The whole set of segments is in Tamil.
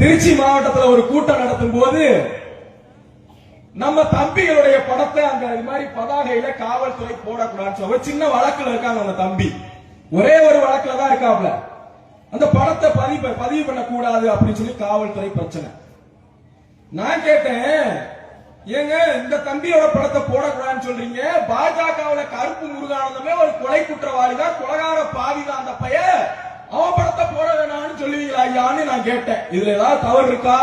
திருச்சி மாவட்டத்தில் ஒரு கூட்டம் நடத்தும் போது நம்ம தம்பிகளுடைய படத்தை அந்த மாதிரி பதாகையில காவல்துறை போடக்கூடாது ஒரு சின்ன வழக்குல இருக்காங்க. அந்த தம்பி ஒரே ஒரு வழக்குல தான் இருக்காப்ல. அந்த படத்தை பதிவு பண்ணக்கூடாது அப்படின்னு சொல்லி காவல்துறை பிரச்சனை. நான் கேட்டேன், ஏங்க இந்த தம்பியோட படத்தை போடக்கூடாதுன்னு சொல்றீங்க, பாஜகவுல கருப்பு முருகானந்தமே ஒரு கொலை குற்றவாளி தான், கொலகார பாவி தான் அந்த பையன், அவன் படத்தை போட வேணாம்னு சொல்லுவீங்களா ஐயான்னு நான் கேட்டேன். இதுல ஏதாவது தவறு இருக்கா?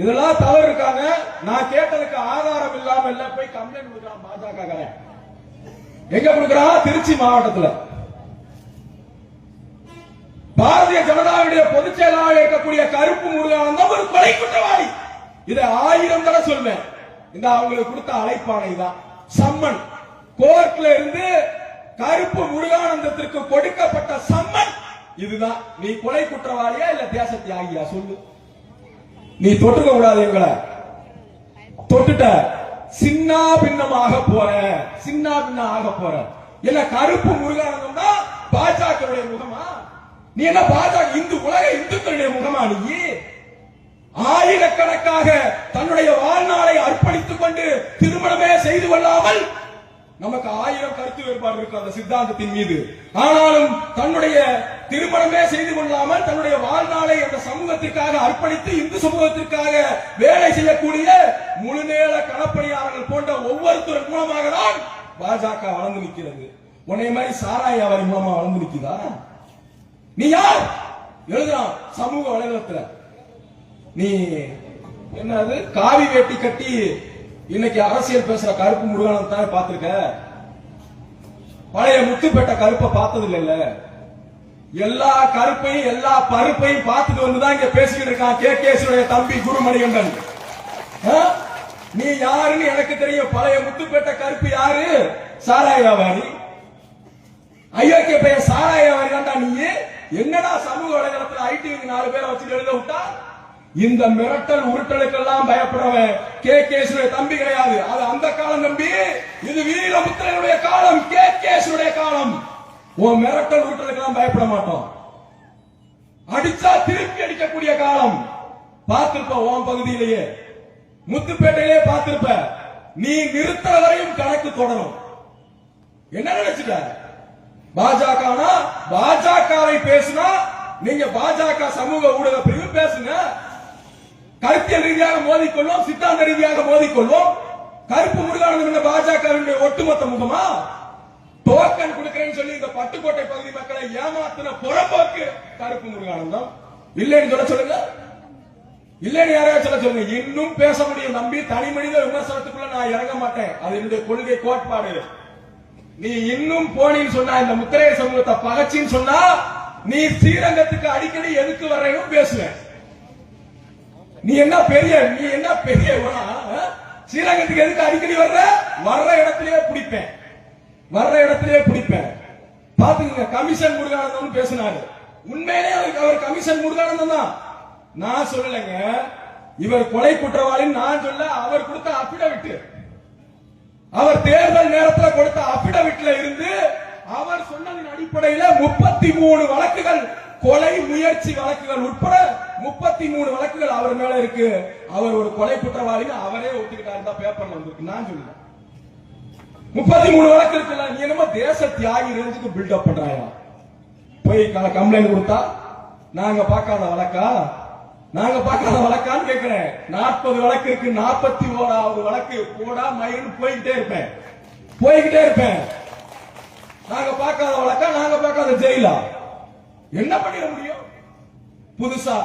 இதெல்லாம் தவறு இருக்காங்க. நான் கேட்டதுக்கு ஆதாரம் இல்லாம இல்ல போய் கம்ப்ளைண்ட் கொடுக்கிறான் பாஜக. எங்க கொடுக்கிறான்? திருச்சி மாவட்டத்தில் பாரதிய ஜனதாவுடைய பொதுச் செயலாளர் இருக்கக்கூடிய கருப்பு முருகானந்தம் ஒரு கொலை குற்றவாளி. இதை 1000 தடவை சொல்வேன். இந்த அவங்களுக்கு கொடுத்த அழைப்பானை தான் சம்மன். கோர்ட்ல இருந்து கருப்பு முருகானந்தத்திற்கு கொடுக்கப்பட்ட சம்மன் இதுதான். நீ கொலை குற்றவாளியா இல்ல தேச தியாகியா சொல்லு. நீ தொட்டுக்க கூடாது, எங்களை தொட்டுட்ட சின்ன பின்னமாக போற, சின்ன பின்ன ஆக போற. இல்ல கருப்பு முருகானந்தம் தான் பாஜகவுடைய முகமா? நீ என்ன பாஜக இந்து உலக இந்துக்களுடைய முகமா? நீ ஆயிரக்கணக்காக தன்னுடைய வாழ்நாளை அர்ப்பணித்துக் கொண்டு திருமணமே செய்து கொள்ளாமல், நமக்கு 1000 கருத்து வேறுபாடு இருக்கு அந்த சித்தாந்தத்தின் மீது, ஆனாலும் தன்னுடைய திருமணமே செய்து கொள்ளாமல் தன்னுடைய வாழ்நாளை அந்த சமூகத்திற்காக அர்ப்பணித்து இந்து சமூகத்திற்காக வேலை செய்யக்கூடிய முழுநேர களப்பணியாளர்கள் போன்ற ஒவ்வொருத்தர் மூலமாக தான் பாஜக வளர்ந்து நிற்கிறது. உன்னை மாதிரி சாராய வியாபாரி மூலமா வளர்ந்து நிற்கிறதா? நீ யார்? எழுதுறான் சமூக வலைதளத்தில். நீ என்னது காவி வேட்டி கட்டி இன்னைக்கு அரசியல் பேசுற கருப்பு முருகானந்தம் தான் பார்த்திருக்க. பழைய முத்துப்பேட்டை கருப்பை பார்த்தது இல்ல. எல்லா கருப்பையும் எல்லா பருப்பையும் பார்த்துட்டு வந்துதான் இங்க பேசிக்கிட்டு இருக்கான் கே.கே.எஸ். தம்பி குருமணிகண்டன். நீ யாருன்னு எனக்கு தெரியும். பழைய முத்துப்பேட்டை கருப்பு யாரு? சாராய வியாபாரி. ஐயோக்கிய பையன் சாராய வியாபாரி தான்டா நீ. என்னடா சமூக வலைதளத்தில் ஐடி 4 பேரை வச்சு எழுத விட்டா? இந்த மிரட்டல் உருட்டலுக்கெல்லாம் பயப்படுறவன் கே.கே.எஸ். தம்பி கிடையாது. அது அந்த காலம் தம்பி. இது வீரபுத்திரனுடைய காலம், கே.கே.எஸ். காலம். உன் மிரட்டல் உருட்டலுக்கெல்லாம் பயப்பட மாட்டோம். அடிச்சா திருப்பி அடிக்கக்கூடிய காலம். பார்த்திருப்ப உன் பகுதியிலேயே முத்துப்பேட்டையிலே பார்த்திருப்ப. நீ நிறுத்த வரையும் கணக்கு தொடரும். என்ன நினைச்சுட்ட? பாஜகனா பாஜகவை பேசுனா நீங்க பாஜக சமூக ஊடக பிரிவு பேசுங்க. கருத்தியல் ரீதியாக மோதிக்கொள்வோம், சித்தாந்த ரீதியாக மோதிக்கொள்வோம். கருப்பு முருகானந்தம் பாஜகவினுடைய ஒட்டுமொத்த முகமா? டோக்கன் கொடுக்கிறேன்னு சொல்லி இந்த பட்டுக்கோட்டை பகுதி மக்களை ஏமாத்தின புறம்போக்கு கருப்பு முருகானந்தம். இல்லைன்னு சொல்ல சொல்லுங்க. இல்லைன்னு யாரையா சொல்ல சொல்லுங்க. இன்னும் பேச முடியும் நம்பி. தனி மனித விமர்சனத்துக்குள்ள நான் இறங்க மாட்டேன். அது என்னுடைய கொள்கை கோட்பாடு. நீ இன்னும் போனின்னு சொன்னா, இந்த முத்திரைய சமூகத்தை பகச்சின்னு சொன்னா, நீ ஸ்ரீரங்கத்துக்கு அடிக்கடி எதுக்கு வர்றேன்னு பேசுவேன். நீ என்ன பெரிய ஸ்ரீரங்கத்துக்கு எதுக்கு அடிக்கடி வர்ற? வர்ற இடத்திலேயே பிடிப்பேன், வர்ற இடத்திலேயே பிடிப்பேன். பாத்துங்க. கமிஷன் முருகானந்தம் பேசினாரு. உண்மையிலே அவர் கமிஷன் முருகானந்தம் தான். நான் சொல்லலைங்க. இவர் கொலை குற்றவாளின்னு நான் சொல்ல. அவர் கொடுத்த அபிடவிட், அவர் தேர்தல் நேரத்தில் கொடுத்த அபிடவிட்ல இருந்து அவர் சொன்னதின் அடிப்படையில் 33 வழக்குகள், கொலை முயற்சி வழக்குகள் உட்பட 33 வழக்குகள் அவர் மேல இருக்கு. அவர் ஒரு கொலை குற்றவாளின்னு அவரே ஒத்துக்கிட்டாரு. பேப்பர்ல வந்திருக்கு. நான் சொல்லுங்க 33 வழக்கு இருக்குல்ல. நீ என்னமோ தேச தியாகி ரேஞ்சுக்கு பில்டப் பண்றாயா? போய் கம்ப்ளைண்ட் கொடுத்தா நாங்க பார்க்காத வழக்கா? நாங்க பார்க்காத வழக்கான்னு கேட்கிறேன். 40 வழக்கு இருக்கு. 41வது வழக்கு போடா மயின்னு போய்கிட்டே இருப்பேன். நாங்க பார்க்காத வழக்கா? நாங்க பார்க்காத ஜெயிலா? என்ன பண்ணிட முடியும்? புதுசா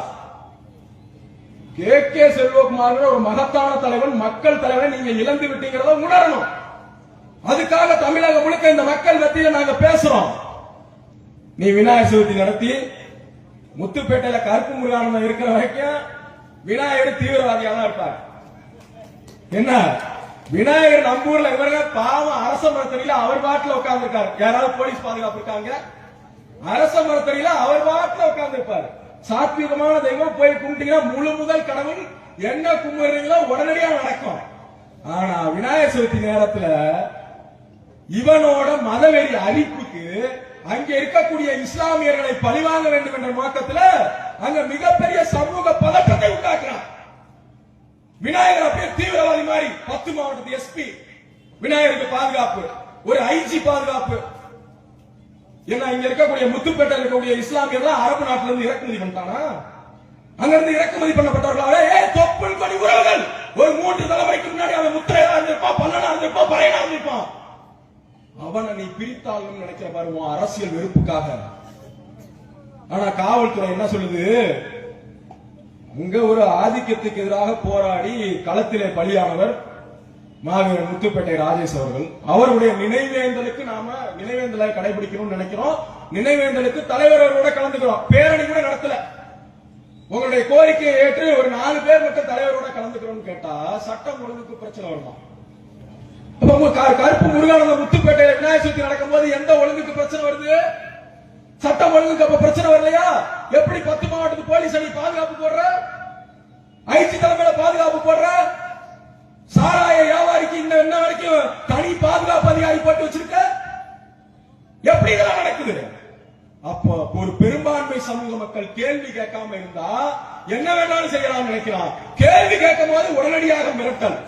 கே.கே. செல்வகுமார் ஒரு மகத்தான தலைவன், மக்கள் தலைவனை நீங்க இழந்து விட்டீங்கிறத உணரணும். அதுக்காக தமிழகம் முழுக்க இந்த மக்கள் மத்தியில நாங்க பேசுறோம். நீ விநாயகர் சதுர்த்தி நடத்தி முத்துப்பேட்டையில கருப்பு முருகானந்தம் இருக்கிற வரைக்கும் விநாயகர் தீவிரவாதியா தான் இருப்பார். என்ன விநாயகர் நம்பூர்ல இவங்க பாவம் அரச மரத்தடியில அவர் பாட்டுல உட்கார்ந்து இருக்காரு. யாராவது போலீஸ் பாதுகாப்பு இருக்காங்க? அரச மரத்தடியில அவர் பாட்டுல உட்கார்ந்து இருப்பாரு. சாத்வீகமான தெய்வம். போய் கும்பிட்டீங்கன்னா முழு முதல் கடவுள் என்ன கும்பிடுறீங்களோ உடனடியா நடக்கும். ஆனா விநாயகர் சதுர்த்தி நேரத்துல இவனோட மதவெறி அழிப்புக்கு அங்க இருக்கக்கூடிய இஸ்லாமியர்களை பழிவாங்க வேண்டும் என்ற நோக்கத்தில் அங்க மிகப்பெரிய சமூக பதட்டத்தை சட்டத்தை உண்டாக்குறான். விநாயகர் அப்படியே தீவிரவாதி மாதிரி 10 மாவட்டத்து எஸ்பி விநாயகருக்கு பாதுகாப்பு, ஒரு ஐஜி பாதுகாப்பு. ஏன்னா இங்க இருக்கக்கூடிய முத்துப்பேட்டை இருக்கக்கூடிய இஸ்லாமியர்கள் அரபு நாட்டில இருந்து இறக்குமதி பண்ணிட்டானா? அங்க இருந்து இறக்குமதி பண்ணப்பட்டவர்களால தொப்புள் கொடி உறவுகள். ஒரு 3 தலைமுறைக்கு முன்னாடி அவன் முத்திரையா இருந்திருப்பான், பல்லனா இருந்திருப்பான், பறையனா இருந்திருப்பான். அவனை நீ பிரித்தாலும் நினைக்கிற பாரு உன் அரசியல் வெறுப்புக்காக. ஆனா காவல்துறை என்ன சொல்லுது? அங்க ஒரு ஆதிக்கத்துக்கு எதிராக போராடி களத்திலே பலியானவர் மாவீரன் முத்துப்பேட்டை ராஜேஷ் அவர்கள். அவருடைய நினைவேந்தலுக்கு நாம நினைவேந்தலை கடைபிடிக்கணும்னு நினைக்கிறோம். நினைவேந்தலுக்கு தலைவர் அவரோட கலந்துக்கிறோம். பேரணி கூட நடத்தல. உங்களுடைய கோரிக்கையை ஏற்று ஒரு 4 பேர் மட்டும் தலைவரோட கலந்துக்கிறோம்னு கேட்டா சட்டம் ஒழுங்குக்கு பிரச்சனை வருமா? அப்ப உங்க கருப்பு முருகானந்த முத்துப்பேட்டையில விநாயகர் சதுர்த்தி நடக்கும் போது எந்த ஒழுங்குக்கு பிரச்சனை வருது? சட்டம் ஒழுங்குக்கு அப்ப பிரச்சனை வரலையா? எப்படி 10 மாவட்டத்துக்கு போலீஸ் அணி பாதுகாப்பு போடுற, ஐஜி தலைமையில பாதுகாப்பு போடுற, சாராய வியாபாரிக்கு இன்ன வரைக்கும் தனி பாதுகாப்பு அதிகாரி போட்டு வச்சிருக்க? எப்படி இதெல்லாம் நடக்குது? அப்ப ஒரு பெரும்பான்மை சமூக மக்கள் கேள்வி கேட்காம இருந்தா என்ன வேணாலும் செய்யலாம் நினைக்கிறான். கேள்வி கேட்கும் போது உடனடியாக மிரட்டல்.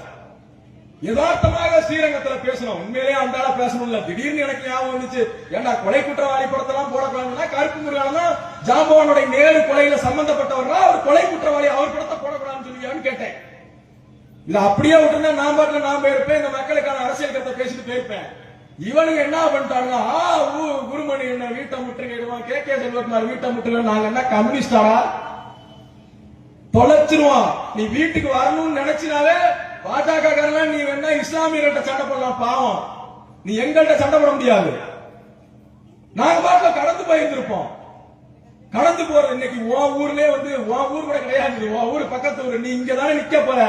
யதார்த்தமாக ஸ்ரீரங்கத்துல பேசணும். உண்மையிலேயே அந்தால பேசணும் இல்ல. திடீர்னு எனக்கு ஞாபகம் வந்துச்சு, ஏண்டா கொலை குற்றவாளி படத்தெல்லாம் போடக்கூடாதுன்னா கருப்பு முருகானந்தம் ஜாம்பவானுடைய நேரு கொலையில சம்பந்தப்பட்டவர்களா அவர் கொலை குற்றவாளி, அவர் படத்தை போடக்கூடாதுன்னு சொல்லியான்னு கேட்டேன். இல்ல அப்படியே விட்டுருந்தா நான் பாட்டுல நான் போயிருப்பேன், இந்த மக்களுக்கான அரசியல் கருத்தை பேசிட்டு போயிருப்பேன். இவனுங்க என்ன பண்ணிட்டாங்க? குருமணி என்ன வீட்டை முற்றுகையிடுவான், கே செல்வகுமார் வீட்டை முற்றுகை, நாங்க என்ன கம்யூனிஸ்டாரா? தொலைச்சிருவான். நீ வீட்டுக்கு வரணும்னு நினைச்சினாவே பாஜக காரன் நீ வேணா இஸ்லாமியர்கிட்ட சண்டை போடலாம், பாவம். நீ எங்கள்கிட்ட சண்டை போட முடியாது. நாங்க பாட்டுல கடந்து போயிருந்திருப்போம். கடந்து போறது இன்னைக்கு உன் ஊர்லயே வந்து உன் ஊர் கூட கிடையாது, உன் ஊர் பக்கத்து ஊர். நீ இங்கதானே நிக்க போற.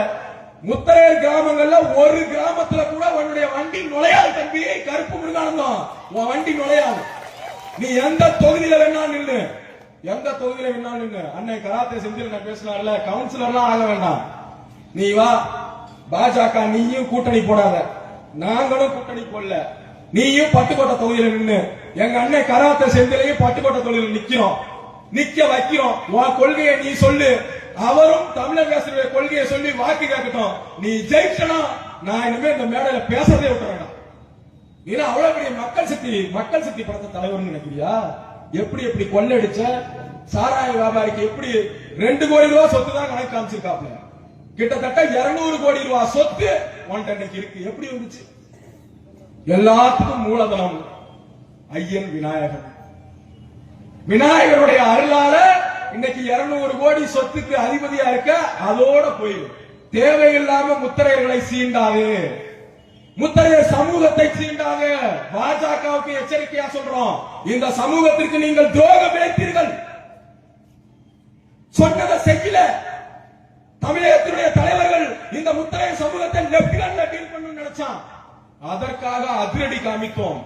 முத்தரையர் கிராமங்கள்ல ஒரு கிராமத்துல கூட உன்னுடைய வண்டி நுழையாது தம்பி. கருப்பு முருகானந்தம் உன் வண்டி நுழையாது. நீ எந்த தொகுதியில வேணா நின்று, எந்த தொகுதியில வேணா நின்று. அன்னை கராத்தே செந்தில் நான் பேசினார்ல, கவுன்சிலர்லாம் ஆக வேண்டாம். நீ வா பாஜக, நீயும் கூட்டணி போடாத, நாங்களும் கூட்டணி போடல. நீயும் பட்டுக்கோட்டை தொகுதியில நின்று எங்க அன்னை கராத்தே செந்திலையும் பட்டுக்கோட்டை தொகுதியில் நிக்கிறோம், நிக்க வைக்கிறோம். உன் கொள்கையை நீ சொல்லு, அவரும் தமிழக கொள்கையை சொல்லி வாக்கு கேட்கட்டும். நீ ஜெயிச்சனா நான் இனிமே இந்த மேடையில பேசவே விட்ட வேண்டாம். ஏன்னா அவ்வளவு பெரிய மக்கள் சக்தி படத்த தலைவர் நினைக்கிறியா? எப்படி கொள்ளடிச்ச சாராய வியாபாரிக்கு எப்படி 2 கோடி ரூபாய் சொத்து தான் கணக்கு காமிச்சிருக்காப்ல. கிட்டத்தட்ட 200 கோடி ரூபாய் சொத்து ஒன்றைக்கு இருக்கு. எப்படி வந்துச்சு? எல்லாத்துக்கும் மூலதனம் ஐயன் விநாயகர். விநாயகருடைய அருளால இன்னைக்கு 200 கோடி சொத்துக்கு அதிபதியா இருக்க. அதோட போயிடும். தேவையில்லாம முத்திரையர்களை சீண்டாது, முத்திரையர் சமூகத்தை சீண்டாது. பாஜகவுக்கு எச்சரிக்கையா சொல்றோம், இந்த சமூகத்திற்கு நீங்கள் துரோகம் இழைத்தீர்கள். சொன்னதை செய்யல. தமிழகத்தினுடைய தலைவர்கள் இந்த முத்திரையர் சமூகத்தை லெப்ட் ஹேண்ட்ல டீல் பண்ணணும்னு நினைச்சான். அதற்காக அதிரடி காமித்தோம்.